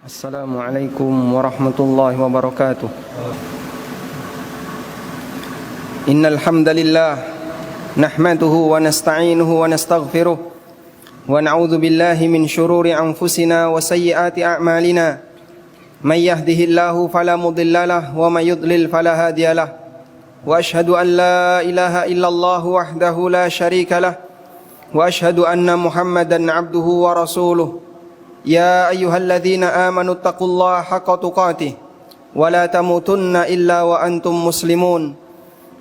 Assalamualaikum warahmatullahi wabarakatuh. Innal hamdalillah nahmaduhu wa nasta'inuhu wa nastaghfiruh wa na'udzu billahi min shururi anfusina wa sayyiati a'malina. May yahdihillahu fala mudhillalah wa may yudlil fala hadiyalah. Wa ashhadu an la ilaha illallah wahdahu la syarikalah wa ashhadu anna Muhammadan 'abduhu wa rasuluh. Ya ayyuhalladzina amanu taqullaha haqqa tuqatih wa la tamutunna illa wa antum muslimun.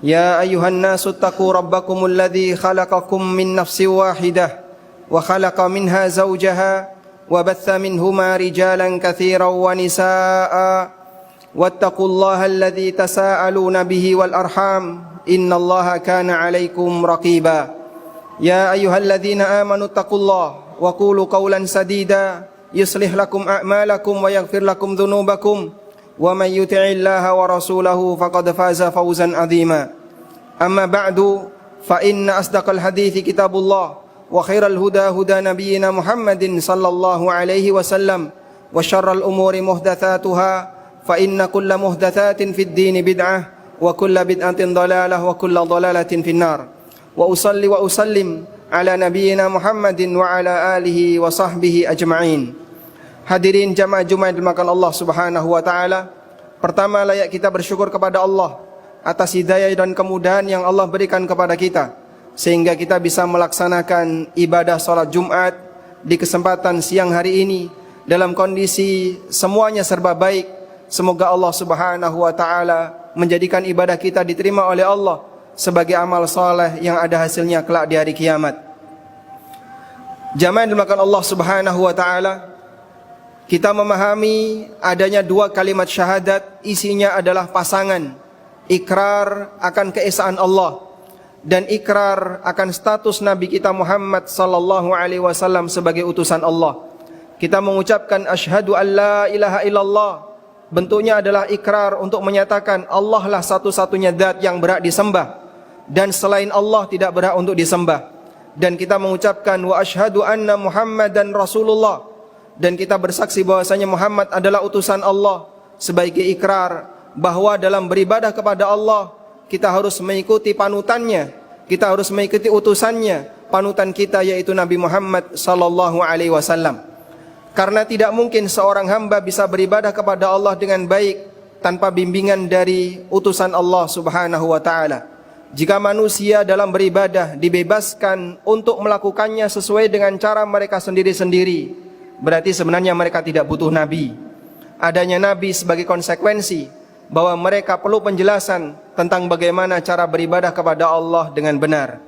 Ya ayyuhan nasu taqu rabbakumul ladzi khalaqakum min nafsin wahidah wa khalaqa minha zawjaha wa batha minhuma rijalan katsiran wa nisaa'a wattaqullaha alladzi tasaaluna bihi wal arham innallaha kana 'alaikum raqiba. Ya ayyuhalladzina amanu taqullaha wa qulu qawlan sadida yuslih lakum a'malakum wa yaghfir lakum dhunubakum wa may yuti'illaha wa rasulahu faqad faza fawzan 'azima. Amma ba'du fa inna asdaqal hadithi kitabullah wa khairal huda huda nabiyyina Muhammadin sallallahu alaihi wasallam wa syarral umuri muhdatsatuha fa inna kulla muhdatsatin fid dini bid'ah wa kulla bid'atin dhalalah wa kulla dhalalatin finnar. Wa usalli wa usallim ala nabiyyina Muhammadin wa ala alihi wa sahbihi ajma'in. Hadirin jamaah Jumat dimakan Allah Subhanahu wa taala. Pertama, layak kita bersyukur kepada Allah atas hidayah dan kemudahan yang Allah berikan kepada kita sehingga kita bisa melaksanakan ibadah salat Jumat di kesempatan siang hari ini dalam kondisi semuanya serba baik. Semoga Allah Subhanahu wa taala menjadikan ibadah kita diterima oleh Allah sebagai amal saleh yang ada hasilnya kelak di hari kiamat. Jamaah dimakan Allah Subhanahu wa taala, kita memahami adanya dua kalimat syahadat, isinya adalah pasangan, ikrar akan keesaan Allah dan ikrar akan status Nabi kita Muhammad sallallahu alaihi wasallam sebagai utusan Allah. Kita mengucapkan asyhadu an la ilaha illallah, bentuknya adalah ikrar untuk menyatakan Allah lah satu-satunya zat yang berhak disembah dan selain Allah tidak berhak untuk disembah. Dan kita mengucapkan wa asyhadu anna Muhammadan Rasulullah, dan kita bersaksi bahwasanya Muhammad adalah utusan Allah sebagai ikrar bahwa dalam beribadah kepada Allah kita harus mengikuti panutannya, kita harus mengikuti utusannya, panutan kita yaitu Nabi Muhammad sallallahu alaihi wasallam. Karena tidak mungkin seorang hamba bisa beribadah kepada Allah dengan baik tanpa bimbingan dari utusan Allah Subhanahu wa taala. Jika manusia dalam beribadah dibebaskan untuk melakukannya sesuai dengan cara mereka sendiri-sendiri, berarti sebenarnya mereka tidak butuh Nabi. Adanya Nabi sebagai konsekuensi bahwa mereka perlu penjelasan tentang bagaimana cara beribadah kepada Allah dengan benar.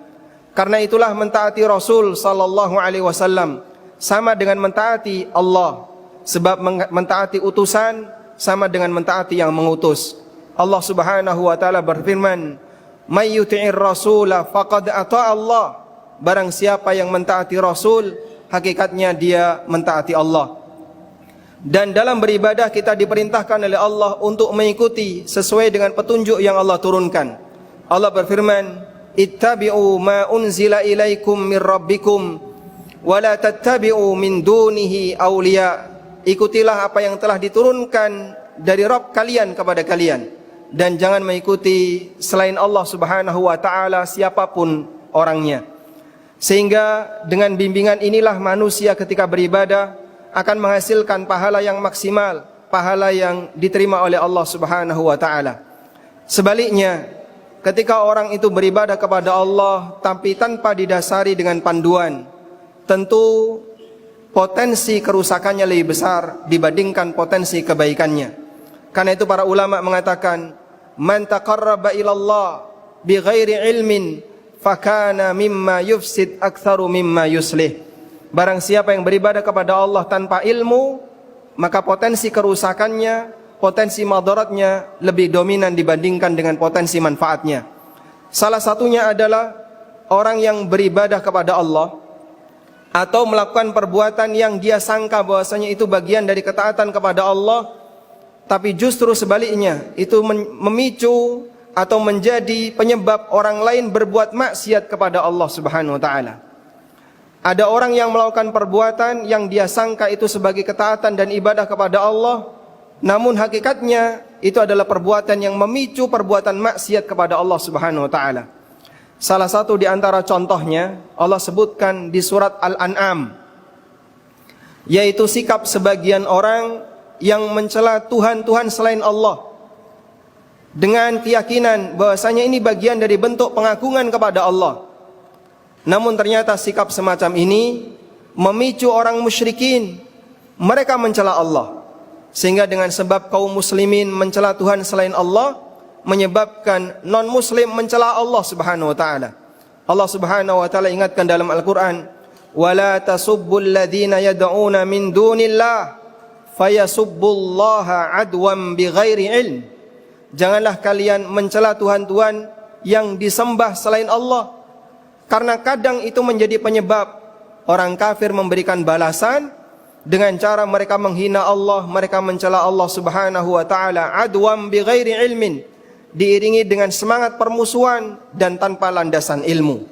Karena itulah mentaati Rasul sallallahu alaihi wasallam sama dengan mentaati Allah, sebab mentaati utusan sama dengan mentaati yang mengutus. Allah Subhanahu wa taala berfirman, "May yuti'ir rasula faqad ata'a Allah." Barang siapa yang mentaati Rasul, hakikatnya dia mentaati Allah. Dan dalam beribadah kita diperintahkan oleh Allah untuk mengikuti sesuai dengan petunjuk yang Allah turunkan. Allah berfirman, "Ittabi'u ma unzila ilaikum mir rabbikum wa la tattabi'u min dunihi awliya." Ikutilah apa yang telah diturunkan dari Rabb kalian kepada kalian dan jangan mengikuti selain Allah Subhanahu wa taala siapapun orangnya. Sehingga dengan bimbingan inilah manusia ketika beribadah akan menghasilkan pahala yang maksimal, pahala yang diterima oleh Allah Subhanahu wa taala. Sebaliknya, ketika orang itu beribadah kepada Allah tapi tanpa didasari dengan panduan, tentu potensi kerusakannya lebih besar dibandingkan potensi kebaikannya. Karena itu para ulama mengatakan, man taqarraba ilallah bighairi ilmin fakana mimma yufsid aktsaru mimma yuslih. Barang siapa yang beribadah kepada Allah tanpa ilmu, maka potensi kerusakannya, potensi madaratnya lebih dominan dibandingkan dengan potensi manfaatnya. Salah satunya adalah orang yang beribadah kepada Allah atau melakukan perbuatan yang dia sangka bahwasanya itu bagian dari ketaatan kepada Allah, tapi justru sebaliknya itu memicu atau menjadi penyebab orang lain berbuat maksiat kepada Allah Subhanahu wa taala. Ada orang yang melakukan perbuatan yang dia sangka itu sebagai ketaatan dan ibadah kepada Allah, namun hakikatnya itu adalah perbuatan yang memicu perbuatan maksiat kepada Allah Subhanahu wa taala. Salah satu di antara contohnya Allah sebutkan di surat Al-An'am, yaitu sikap sebagian orang yang mencela Tuhan-Tuhan selain Allah dengan keyakinan bahwasanya ini bagian dari bentuk pengagungan kepada Allah. Namun ternyata sikap semacam ini memicu orang musyrikin, mereka mencela Allah, sehingga dengan sebab kaum muslimin mencela Tuhan selain Allah, menyebabkan non muslim mencela Allah Subhanahu wa taala. Allah Subhanahu wa taala ingatkan dalam Al-Qur'an, "Wala tasubbul ladzina yad'una min dunillah fayasubbullaha adwan bighairi ilm." Janganlah kalian mencela Tuhan-Tuhan yang disembah selain Allah, karena kadang itu menjadi penyebab orang kafir memberikan balasan dengan cara mereka menghina Allah, mereka mencela Allah Subhanahu wa taala adwam bighairi ilmin, diiringi dengan semangat permusuhan dan tanpa landasan ilmu.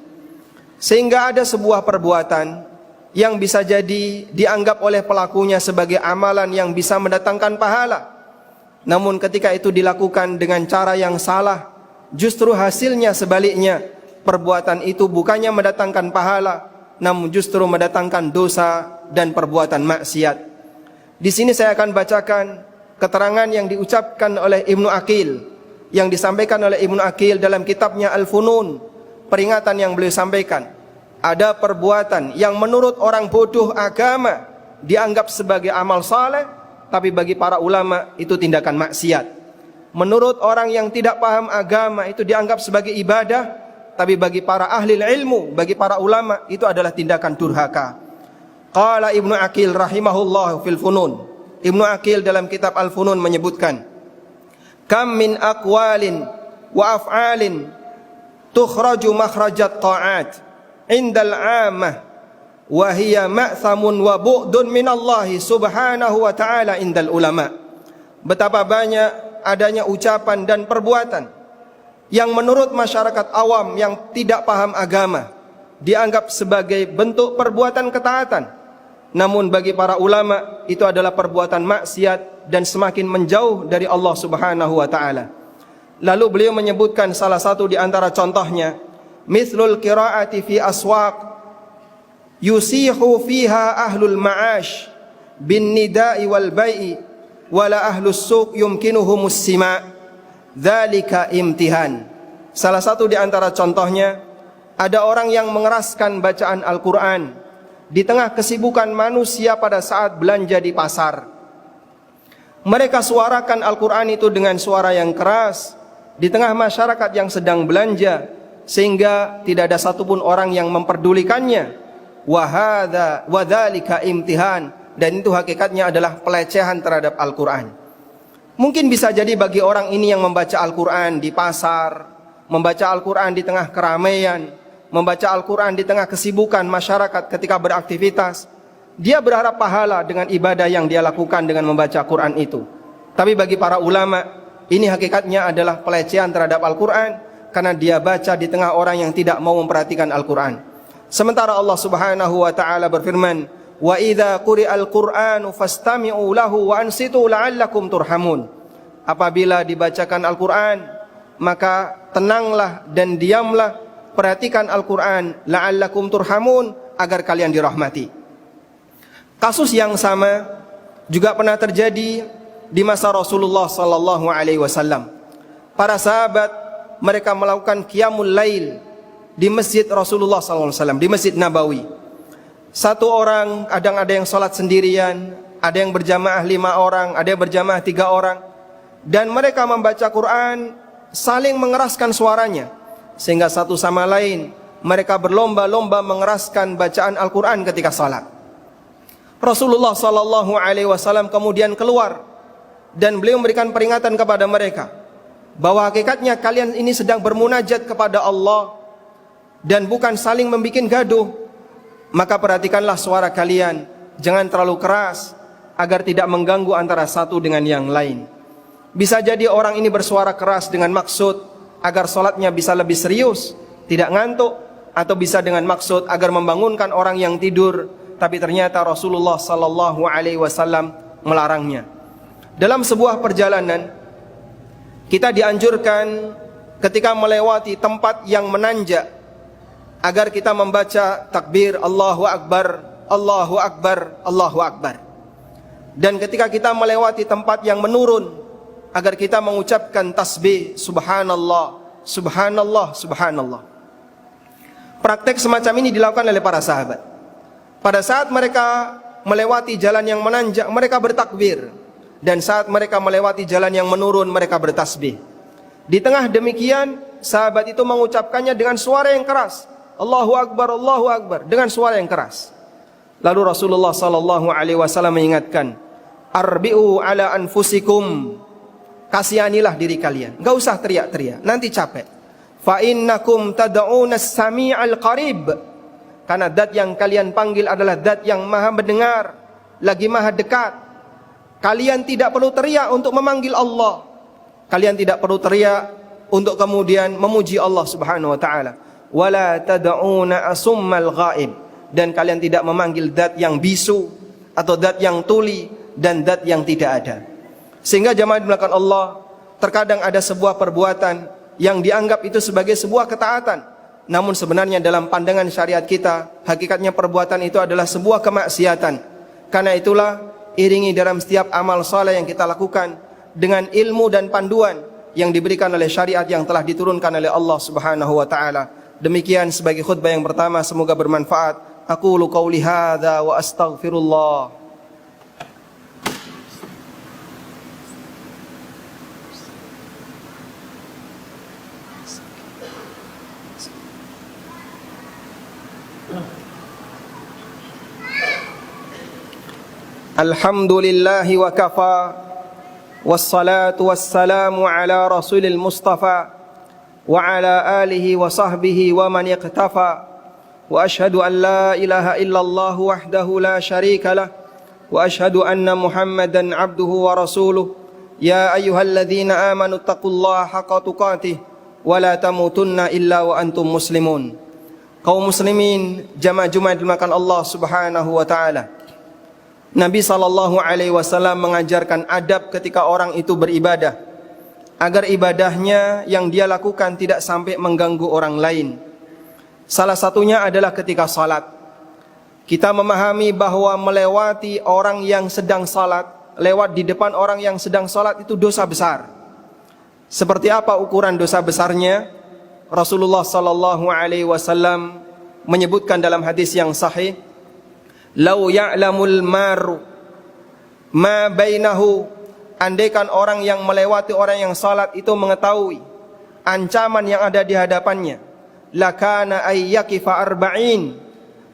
Sehingga ada sebuah perbuatan yang bisa jadi dianggap oleh pelakunya sebagai amalan yang bisa mendatangkan pahala. Namun ketika itu dilakukan dengan cara yang salah, justru hasilnya sebaliknya. Perbuatan itu bukannya mendatangkan pahala, namun justru mendatangkan dosa dan perbuatan maksiat. Di sini saya akan bacakan keterangan yang diucapkan oleh Ibnu Aqil, yang disampaikan oleh Ibnu Aqil dalam kitabnya Al-Funun. Peringatan yang beliau sampaikan, ada perbuatan yang menurut orang bodoh agama dianggap sebagai amal saleh, tapi bagi para ulama itu tindakan maksiat. Menurut orang yang tidak paham agama itu dianggap sebagai ibadah, tapi bagi para ahli ilmu, bagi para ulama itu adalah tindakan durhaka. Qala Ibnu Aqil rahimahullah fil Funun. Ibnu Aqil dalam kitab Al-Funun menyebutkan, "Kam min aqwalin wa af'alin tukhraju makhrajat ta'at indal 'ammah wa hiya ma'thamun wa bu'dun min Allah Subhanahu wa ta'ala indal ulama." Betapa banyak adanya ucapan dan perbuatan yang menurut masyarakat awam yang tidak paham agama dianggap sebagai bentuk perbuatan ketaatan, namun bagi para ulama itu adalah perbuatan maksiat dan semakin menjauh dari Allah Subhanahu wa taala. Lalu beliau menyebutkan salah satu di antara contohnya, mithlul qiraati fi aswaq yusihu fiha ahlul ma'ash bin nida'i wal bai'i wala ahlus suq yumkinuhumus sima'. Dzalika imtihan. Salah satu di antara contohnya, ada orang yang mengeraskan bacaan Al-Quran di tengah kesibukan manusia pada saat belanja di pasar. Mereka suarakan Al-Quran itu dengan suara yang keras di tengah masyarakat yang sedang belanja, sehingga tidak ada satupun orang yang memperdulikannya. Wa dzalika imtihan, dan itu hakikatnya adalah pelecehan terhadap Al-Quran. Mungkin bisa jadi bagi orang ini yang membaca Al-Quran di pasar, membaca Al-Quran di tengah keramaian, membaca Al-Quran di tengah kesibukan masyarakat ketika beraktivitas, dia berharap pahala dengan ibadah yang dia lakukan dengan membaca Quran itu. Tapi bagi para ulama, ini hakikatnya adalah pelecehan terhadap Al-Quran, karena dia baca di tengah orang yang tidak mau memperhatikan Al-Quran. Sementara Allah Subhanahu wa ta'ala berfirman, "Wa idza quri'al Qur'anu fastami'u lahu wa ansitu la'allakum turhamun." Apabila dibacakan Al-Qur'an, maka tenanglah dan diamlah, perhatikan Al-Qur'an, la'allakum turhamun, agar kalian dirahmati. Kasus yang sama juga pernah terjadi di masa Rasulullah sallallahu alaihi wasallam. Para sahabat mereka melakukan qiyamul lail di masjid Rasulullah sallallahu alaihi wasallam, di Masjid Nabawi. Satu orang, kadang ada yang sholat sendirian, ada yang berjamaah 5 orang, ada yang berjamaah 3 orang, dan mereka membaca Quran saling mengeraskan suaranya, sehingga satu sama lain mereka berlomba-lomba mengeraskan bacaan Al-Quran ketika sholat. Rasulullah sallallahu alaihi wasallam kemudian keluar dan beliau memberikan peringatan kepada mereka bahwa hakikatnya kalian ini sedang bermunajat kepada Allah dan bukan saling membuat gaduh. Maka perhatikanlah suara kalian, jangan terlalu keras agar tidak mengganggu antara satu dengan yang lain. Bisa jadi orang ini bersuara keras dengan maksud agar sholatnya bisa lebih serius, tidak ngantuk, atau bisa dengan maksud agar membangunkan orang yang tidur, tapi ternyata Rasulullah sallallahu alaihi wasallam melarangnya. Dalam sebuah perjalanan kita dianjurkan ketika melewati tempat yang menanjak agar kita membaca takbir Allahu Akbar, Allahu Akbar, Allahu Akbar. Dan ketika kita melewati tempat yang menurun agar kita mengucapkan tasbih Subhanallah, Subhanallah, Subhanallah. Praktek semacam ini dilakukan oleh para sahabat. Pada saat mereka melewati jalan yang menanjak, mereka bertakbir. Dan saat mereka melewati jalan yang menurun, mereka bertasbih. Di tengah demikian, sahabat itu mengucapkannya dengan suara yang keras. Allahu Akbar, Allahu Akbar, dengan suara yang keras. Lalu Rasulullah sallallahu alaihi wasallam mengingatkan, Arbi'u ala anfusikum, kasihanilah diri kalian. Enggak usah teriak-teriak, nanti capek. Fa innakum tad'una as-sami'al qarib. Karena zat yang kalian panggil adalah zat yang maha mendengar, lagi maha dekat. Kalian tidak perlu teriak untuk memanggil Allah. Kalian tidak perlu teriak untuk kemudian memuji Allah Subhanahu wa taala. Wala tad'una asummal ghaib. Dan kalian tidak memanggil zat yang bisu atau zat yang tuli dan zat yang tidak ada. Sehingga jamaah dimulakan Allah, terkadang ada sebuah perbuatan yang dianggap itu sebagai sebuah ketaatan, namun sebenarnya dalam pandangan syariat kita, hakikatnya perbuatan itu adalah sebuah kemaksiatan. Karena itulah, iringi dalam setiap amal saleh yang kita lakukan dengan ilmu dan panduan yang diberikan oleh syariat yang telah diturunkan oleh Allah Subhanahu wa taala. Demikian sebagai khutbah yang pertama, semoga bermanfaat. Aqulu qauli hadza wa astaghfirullah. Alhamdulillahi wa kafa, wassalatu wassalamu ala rasulil mustafa, wa ala alihi wa sahbihi wa man iqtafa, wa ashhadu an la ilaha illallah wahdahu la sharika lah, wa ashhadu anna muhammadan abduhu wa rasuluh. Ya ayyuhalladzina amanu taqullaha haqqa tuqatih, wa la tamutunna illa wa antum muslimun. Kaum muslimin, jamaah Jumat dimakan Allah Subhanahu wa taala. Nabi sallallahu alaihi wasallam mengajarkan adab ketika orang itu beribadah, agar ibadahnya yang dia lakukan tidak sampai mengganggu orang lain. Salah satunya adalah ketika salat. Kita memahami bahwa melewati orang yang sedang salat, lewat di depan orang yang sedang salat itu dosa besar. Seperti apa ukuran dosa besarnya? Rasulullah sallallahu alaihi wasallam menyebutkan dalam hadis yang sahih, "Lau ya'lamul maru ma bainahu." Andaikan orang yang melewati orang yang salat itu mengetahui ancaman yang ada di hadapannya, lakana ayyakifa arba'in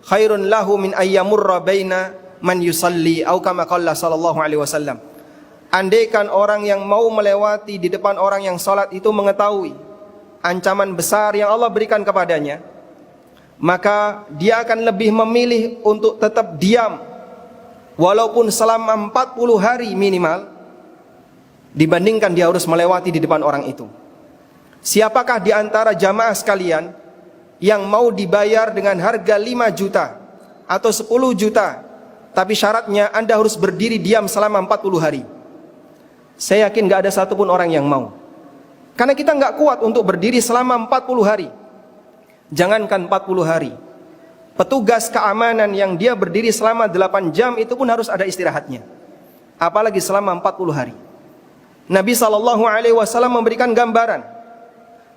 khairun lahu min ayyamurra baina man yusalli, atau kama qala sallallahu alaihi wasallam. Andaikan orang yang mau melewati di depan orang yang salat itu mengetahui ancaman besar yang Allah berikan kepadanya, maka dia akan lebih memilih untuk tetap diam walaupun selama 40 hari minimal, dibandingkan dia harus melewati di depan orang itu. Siapakah di antara jamaah sekalian yang mau dibayar dengan harga 5 juta atau 10 juta, tapi syaratnya Anda harus berdiri diam selama 40 hari? Saya yakin gak ada satupun orang yang mau. Karena kita gak kuat untuk berdiri selama 40 hari. Jangankan 40 hari, petugas keamanan yang dia berdiri selama 8 jam itu pun harus ada istirahatnya, apalagi selama 40 hari. Nabi SAW memberikan gambaran,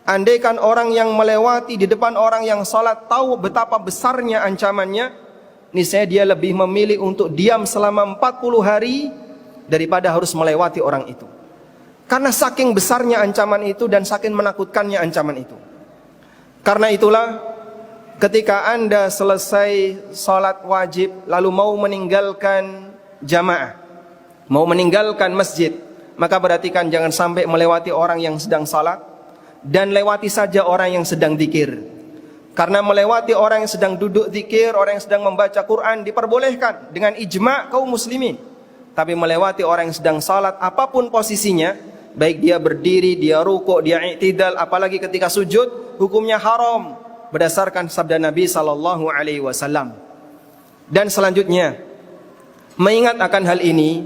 andaikan orang yang melewati di depan orang yang salat tahu betapa besarnya ancamannya, niscaya dia lebih memilih untuk diam selama 40 hari daripada harus melewati orang itu. Karena saking besarnya ancaman itu dan saking menakutkannya ancaman itu. Karena itulah, ketika Anda selesai salat wajib lalu mau meninggalkan jamaah, mau meninggalkan masjid, maka perhatikan jangan sampai melewati orang yang sedang salat, dan lewati saja orang yang sedang zikir. Karena melewati orang yang sedang duduk zikir, orang yang sedang membaca Quran diperbolehkan dengan ijma' kaum muslimin. Tapi melewati orang yang sedang salat, apapun posisinya, baik dia berdiri, dia rukuk, dia i'tidal, apalagi ketika sujud, hukumnya haram berdasarkan sabda Nabi sallallahu alaihi wasallam. Dan selanjutnya, mengingat akan hal ini,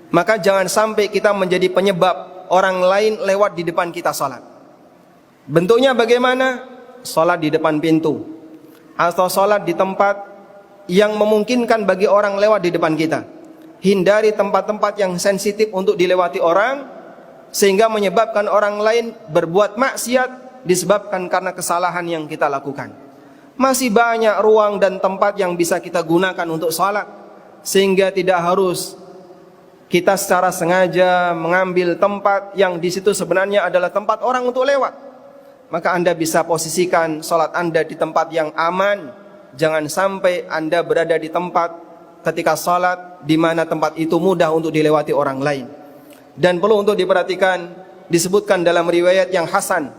maka jangan sampai kita menjadi penyebab orang lain lewat di depan kita salat. Bentuknya bagaimana? Salat di depan pintu, atau salat di tempat yang memungkinkan bagi orang lewat di depan kita. Hindari tempat-tempat yang sensitif untuk dilewati orang, sehingga menyebabkan orang lain berbuat maksiat disebabkan karena kesalahan yang kita lakukan. Masih banyak ruang dan tempat yang bisa kita gunakan untuk salat, sehingga tidak harus kita secara sengaja mengambil tempat yang di situ sebenarnya adalah tempat orang untuk lewat. Maka Anda bisa posisikan salat Anda di tempat yang aman. Jangan sampai Anda berada di tempat ketika salat di mana tempat itu mudah untuk dilewati orang lain. Dan perlu untuk diperhatikan, disebutkan dalam riwayat yang hasan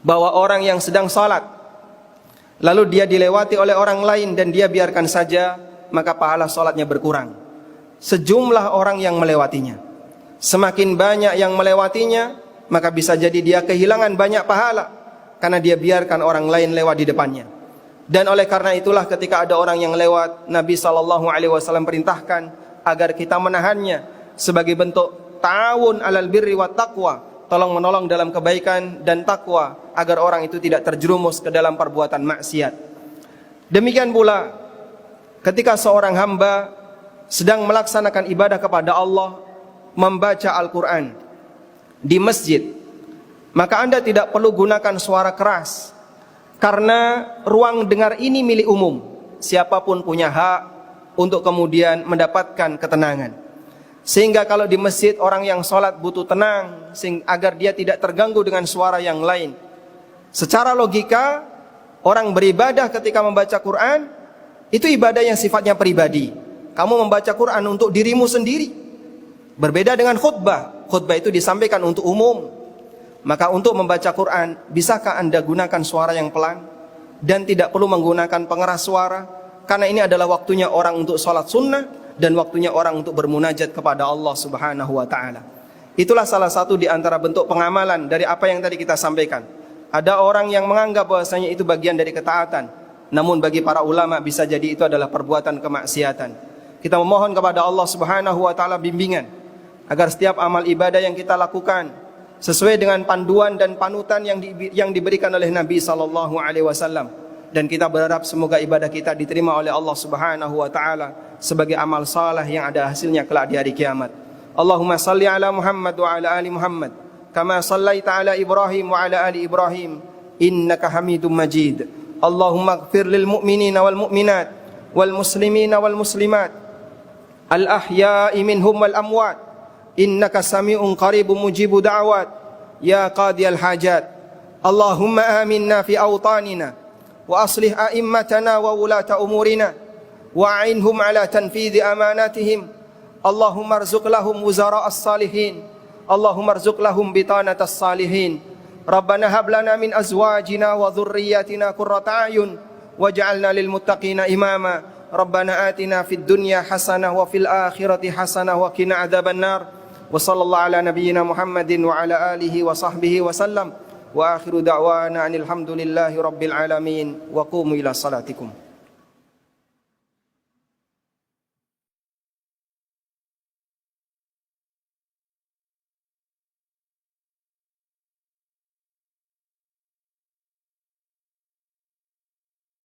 bahwa orang yang sedang salat lalu dia dilewati oleh orang lain dan dia biarkan saja, maka pahala salatnya berkurang sejumlah orang yang melewatinya. Semakin banyak yang melewatinya, maka bisa jadi dia kehilangan banyak pahala karena dia biarkan orang lain lewat di depannya. Dan oleh karena itulah ketika ada orang yang lewat, Nabi SAW perintahkan agar kita menahannya sebagai bentuk ta'awun alal birri wat taqwa, tolong menolong dalam kebaikan dan takwa, agar orang itu tidak terjerumus ke dalam perbuatan maksiat. Demikian pula ketika seorang hamba sedang melaksanakan ibadah kepada Allah, membaca Al-Quran di masjid, maka Anda tidak perlu gunakan suara keras, karena ruang dengar ini milik umum. Siapapun punya hak untuk kemudian mendapatkan ketenangan. Sehingga kalau di masjid orang yang sholat butuh tenang, agar dia tidak terganggu dengan suara yang lain. Secara logika, orang beribadah ketika membaca Quran itu ibadah yang sifatnya pribadi. Kamu membaca Quran untuk dirimu sendiri. Berbeda dengan khutbah. Khutbah itu disampaikan untuk umum. Maka untuk membaca Quran, bisakah Anda gunakan suara yang pelan dan tidak perlu menggunakan pengeras suara? Karena ini adalah waktunya orang untuk sholat sunnah dan waktunya orang untuk bermunajat kepada Allah Subhanahu wa ta'ala. Itulah salah satu di antara bentuk pengamalan dari apa yang tadi kita sampaikan. Ada orang yang menganggap bahwasanya itu bagian dari ketaatan, namun bagi para ulama bisa jadi itu adalah perbuatan kemaksiatan. Kita memohon kepada Allah Subhanahu wa ta'ala bimbingan agar setiap amal ibadah yang kita lakukan sesuai dengan panduan dan panutan yang diberikan oleh Nabi sallallahu alaihi wasallam, dan kita berharap semoga ibadah kita diterima oleh Allah Subhanahu wa taala sebagai amal saleh yang ada hasilnya kelak di hari kiamat. Allahumma salli ala Muhammad wa ala ali Muhammad kama sallaita ala Ibrahim wa ala ali Ibrahim innaka Hamidum Majid. Allahumma ighfir lil mu'minina wal mu'minat wal muslimina wal muslimat al ahya'i minhum wal amwat innaka sami'un qaribun mujibu da'wat ya qadiyal hajat. Allahumma aminna fi awtanina wa aslih a'immatana wa wulata umurina wa a'inhum ala tanfidhi amanatihim. Allahumma arzuq lahum wuzara'as salihin. Allahumma arzuq lahum bitanatas salihin. Rabbana hab lana min azwajina wa dhurriyyatina qurrata a'yun waj'alna lil muttaqina imama. Rabbana atina fid dunya hasanah wa fil akhirati hasanah wa qina adzabannar. Wa sallallahu ala nabiyyina Muhammadin wa ala alihi wa sahbihi wa sallam. Wa akhiru da'wana anil hamdulillahi rabbil alamin. Wa qumu ila salatikum.